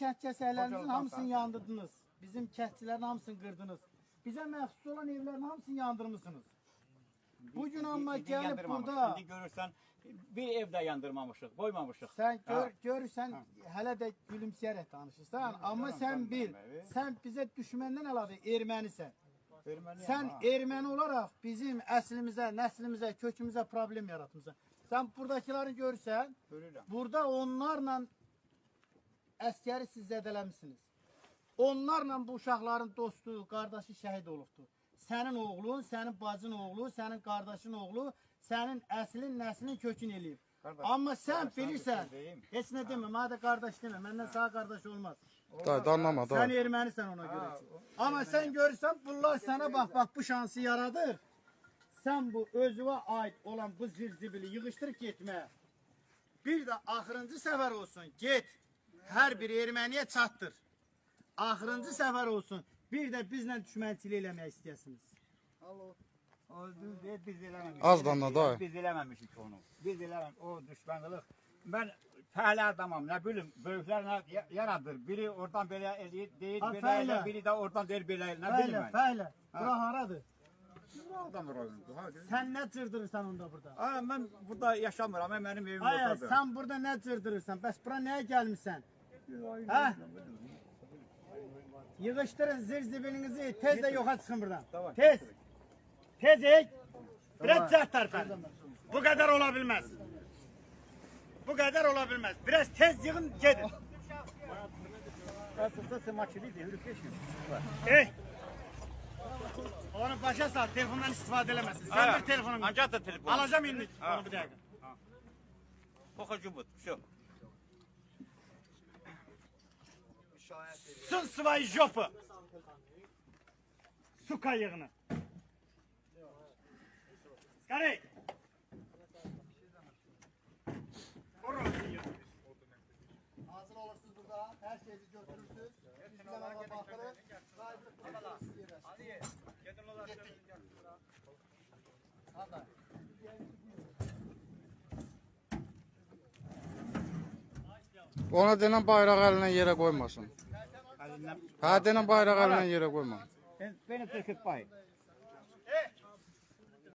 kənd kəsəklərimizin Qocalıqdan hamısını sonra. yandırdınız. Bizim kəndçilərin hamısını qırdınız. Bizə məxsus olan evlərin hamısını yandırmışsınız. Bugün amma İndi gəlib yandırmamış. burada İndi görürsən bir evdə yandırmamışıq, qoymamışıq. sən Ha. görürsən hələ də gülümsəyərək danışırsan. Amma sən bil, sən bizə düşməndən əlavə ermənisən. Erməniyəm, Sən ha. erməni olaraq bizim əslimizə, nəslimizə, kökümüzə problem yaratmısan. Sən buradakiləri görürsən, Görürəm. burada onlarla əskəri siz zədələmişsiniz. Onlarla bu uşaqların dostu, qardaşı şəhid olubdur. Sənin oğlun, sənin bacın oğlu, sənin qardaşın oğlu, sənin əslin, nəslin kökün eləyib. Qardaş, Amma sən qardaş, sana bir bilirsən, söz deyim. heç nə demə, mənə də qardaş demə, məndən sağ qardaş olmaz. Dayı anlama Sən dayı. ermənisən ona görə ki. Amma sən görürsən, bunlar sənə bax bu şansı yaradır. Sən bu özünə aid olan bu zirzibili yığışdır getmə. Bir də axırıncı səfər olsun, get. Hər bir erməniyə çatdır. Axırıncı səfər olsun. Bir də bizlə düşmənçilik eləmək istəyəsiniz. Biz eləməmişik. Az da anla dayı. Biz eləməmişik onu. Biz eləməmişik. O düşmanlıq. Mən fəhlə adamam. Nə bilim, böyüklər nə yaradır. Biri oradan belə eləyir, deyir Ha, belə fəhlə. elə, biri də oradan deyir belə. Nə bilim Fəhlə, mən. fəhlə. Bura haradır? Oradan rayondur. Sən nə cırdırırsan onda burada? Mən burada yaşamıram. Mənim evim Ay, oradadır. sən burada nə cırdırırsan? Bəs bura nəyə gəlmişsən? Hə? Yığışdırın zirzibilinizi, tez də yoxa çıxın buradan. Tamam. Tez. Tez ek. Biraz cəhd tərpən. Bu qədər ola bilməz. Bu qədər ola bilməz. Biraz tez yığın, gedin. Aslında sen makineydi, yürüp geçiyor. Ey. Onu başa sal, telefondan istifadə eləməsin. Sən bir telefonunu. Ancaq da telefon. Alacağım indi Ha. onu bir dəqiqə. Kokacı bu. Şu. Сын свои жопы. Сука yığını. Скорей. Hazır olursunuz burada. Her şeyi götürürsünüz. Bizimle bakırız. Hadi. Hadi. Ona denən bayraq əlinə yerə qoymasın. Elinden. Hə denən bayraq əlinə yerə qoyma. Beni tıkıt bay.